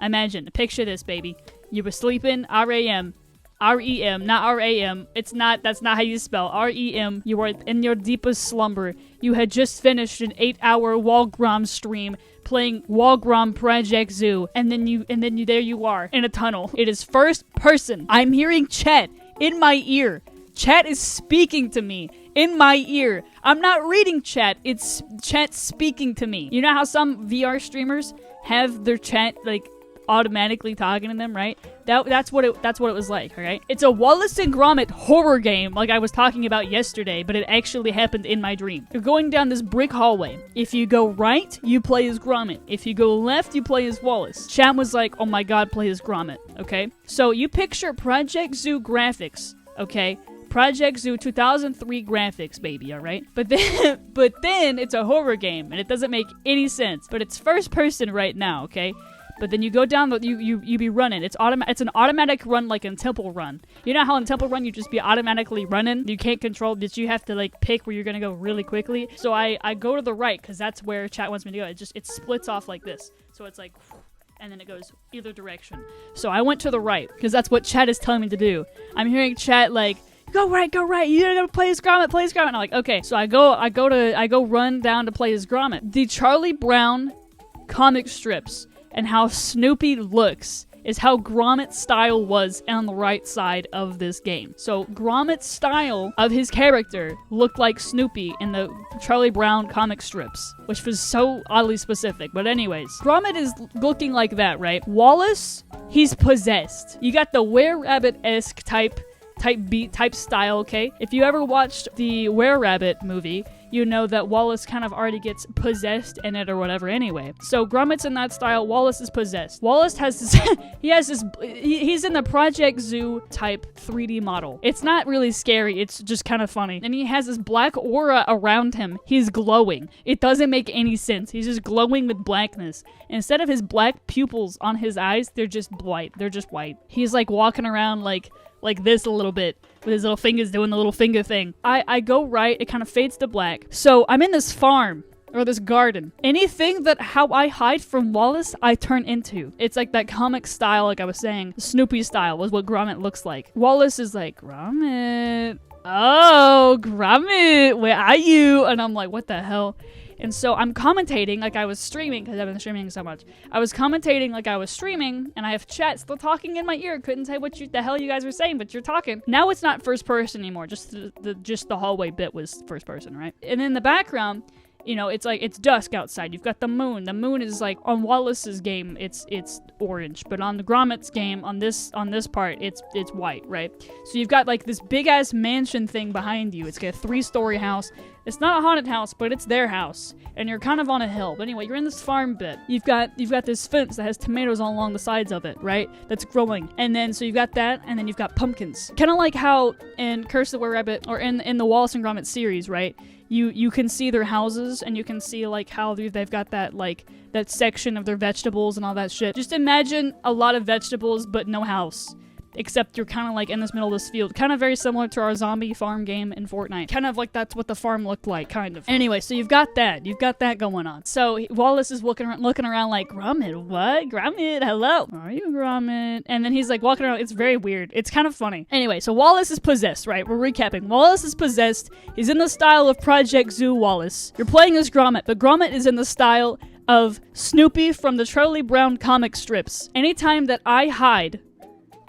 Imagine, picture this, baby. You were sleeping, R-A-M, R-E-M, not R-A-M. That's not how you spell R-E-M. You were in your deepest slumber. You had just finished an 8-hour Walgrom stream playing Walgrom Project Zoo, and then there you are in a tunnel. It is first person. I'm hearing chat in my ear. Chat is speaking to me in my ear. I'm not reading chat. It's chat speaking to me. You know how some VR streamers have their chat like automatically talking to them, right? That's what it was like, alright? It's a Wallace and Gromit horror game like I was talking about yesterday, but it actually happened in my dream. You're going down this brick hallway. If you go right, you play as Gromit. If you go left, you play as Wallace. Chat was like, oh my god, play as Gromit, okay? So you picture Project Zoo graphics, okay? Project Zoo 2003 graphics, baby, alright? But then it's a horror game, and it doesn't make any sense. But it's first person right now, okay? But then you go down, you be running. It's an automatic run like in Temple Run. You know how in Temple Run you just be automatically running? You can't control, that you have to like pick where you're gonna go really quickly. So I go to the right, because that's where chat wants me to go. It splits off like this. So it's like, and then it goes either direction. So I went to the right, because that's what chat is telling me to do. I'm hearing chat like, go right, you gotta play as Gromit, And I'm like, okay. So I go run down to play as Gromit. The Charlie Brown comic strips and how Snoopy looks is how Gromit's style was on the right side of this game. So Gromit's style of his character looked like Snoopy in the Charlie Brown comic strips, which was so oddly specific. But anyways, Gromit is looking like that, right? Wallace, he's possessed. You got the Were-Rabbit-esque type style, okay? If you ever watched the Were-Rabbit movie, you know that Wallace kind of already gets possessed in it or whatever anyway. So Gromit's in that style, Wallace is possessed. Wallace has this, he's in the Project Zoo type 3D model. It's not really scary, it's just kind of funny. And he has this black aura around him. He's glowing. It doesn't make any sense. He's just glowing with blackness. Instead of his black pupils on his eyes, they're just white. They're just white. He's like walking around like this a little bit, with his little fingers doing the little finger thing. I go right, it kind of fades to black. So I'm in this farm, or this garden. Anything that how I hide from Wallace, I turn into. It's like that comic style, like I was saying. Snoopy style was what Gromit looks like. Wallace is like, Gromit. Oh, Gromit, where are you? And I'm like, what the hell? And so I'm commentating like I was streaming, because I've been streaming so much. I was commentating like I was streaming, and I have chat still talking in my ear. Couldn't tell what the hell you guys were saying, but you're talking. Now it's not first person anymore. Just the hallway bit was first person, right? And in the background, you know, it's like, it's dusk outside. You've got the moon. The moon is like, on Wallace's game, it's orange, but on the Gromit's game, on this part, it's white, right? So you've got like this big ass mansion thing behind you. It's got a 3-story house. It's not a haunted house, but it's their house, and you're kind of on a hill. But anyway, you're in this farm bit. You've got this fence that has tomatoes all along the sides of it, right? That's growing. And then so you've got that, and then you've got pumpkins. Kind of like how in Curse of the Were-Rabbit, or in the Wallace and Gromit series, right? You can see their houses, and you can see like how they've got that like that section of their vegetables and all that shit. Just imagine a lot of vegetables, but no house. Except you're kind of like in this middle of this field. Kind of very similar to our zombie farm game in Fortnite. Kind of like that's what the farm looked like, kind of. Anyway, so you've got that. You've got that going on. So Wallace is looking around like, Gromit, what? Gromit, hello? Are you Gromit? And then he's like walking around. It's very weird. It's kind of funny. Anyway, so Wallace is possessed, right? We're recapping. Wallace is possessed. He's in the style of Project Zoo Wallace. You're playing as Gromit, but Gromit is in the style of Snoopy from the Charlie Brown comic strips. Anytime that I hide,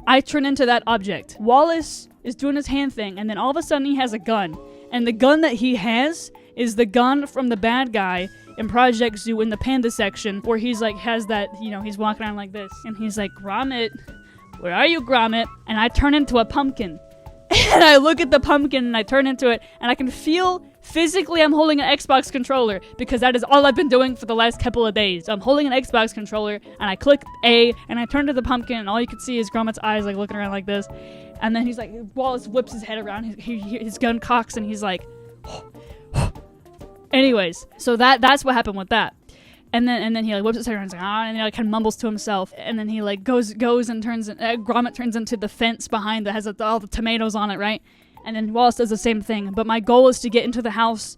I turn into that object. Wallace is doing his hand thing, and then all of a sudden he has a gun. And the gun that he has is the gun from the bad guy in Project Zoo in the panda section, where he's like, has that, you know, he's walking around like this. And he's like, Gromit, where are you, Gromit? And I turn into a pumpkin. And I look at the pumpkin and I turn into it, and I can feel physically I'm holding an Xbox controller, because that is all I've been doing for the last couple of days. I'm holding an Xbox controller, and I click A, and I turn to the pumpkin, and all you can see is Gromit's eyes like looking around like this. And then he's like, Wallace whips his head around, his gun cocks, and he's like, anyways, so that's what happened with that. And then he like whips his head around and he's like, and he like kind of mumbles to himself. And then he like goes and turns, Gromit turns into the fence behind that has all the tomatoes on it, right? And then Wallace does the same thing. But my goal is to get into the house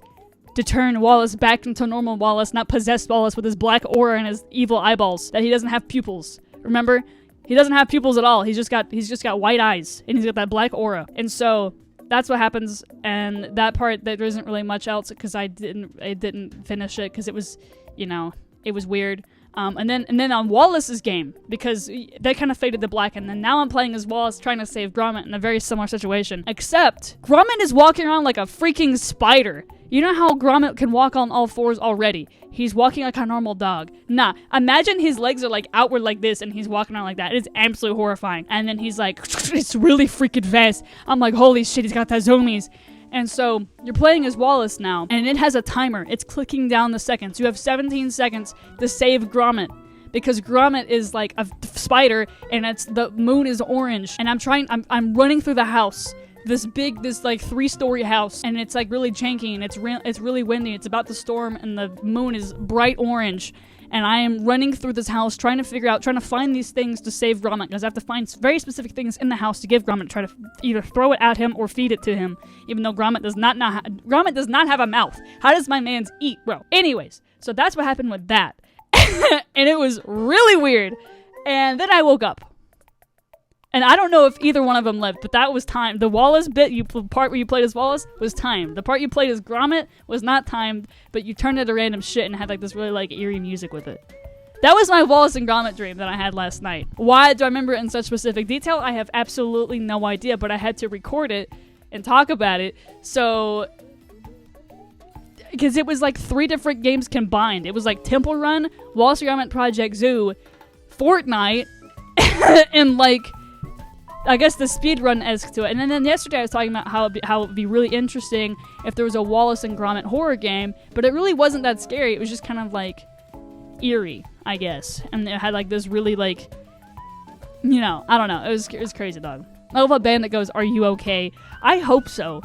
to turn Wallace back into normal Wallace, not possessed Wallace with his black aura and his evil eyeballs, that he doesn't have pupils. Remember? He doesn't have pupils at all. He's just got white eyes, and he's got that black aura. And so that's what happens. And that part, there isn't really much else because I didn't finish it because it was, you know, it was weird. And then on Wallace's game, because they kind of faded to black, and then now I'm playing as Wallace trying to save Gromit in a very similar situation. Except, Gromit is walking around like a freaking spider. You know how Gromit can walk on all fours already? He's walking like a normal dog. Nah, imagine his legs are like outward like this, and he's walking around like that. It's absolutely horrifying. And then he's like, it's really freaking fast. I'm like, holy shit, he's got that zoomies. And so, you're playing as Wallace now, and it has a timer. It's clicking down the seconds. You have 17 seconds to save Gromit, because Gromit is like a spider, and the moon is orange. And I'm running through the house, this like 3-story house, and it's like really janky, and it's really windy. It's about to storm, and the moon is bright orange. And I am running through this house trying to find these things to save Gromit, because I have to find very specific things in the house to give Gromit, try to either throw it at him or feed it to him, even though Gromit does not have a mouth. How does my man's eat, bro? Anyways, so that's what happened with that. And it was really weird. And then I woke up. And I don't know if either one of them lived, but that was timed. The Wallace part where you played as Wallace was timed. The part you played as Gromit was not timed, but you turned it to random shit and had like this really like eerie music with it. That was my Wallace and Gromit dream that I had last night. Why do I remember it in such specific detail? I have absolutely no idea, but I had to record it and talk about it. So, because it was like 3 different games combined. It was like Temple Run, Wallace and Gromit Project Zoo, Fortnite, and like, I guess the speedrun-esque to it. And then yesterday I was talking about how it would be really interesting if there was a Wallace and Gromit horror game, but it really wasn't that scary. It was just kind of like eerie, I guess. And it had like this really like, you know, I don't know. It was crazy, dog. I love a band that goes, "Are you okay?" I hope so.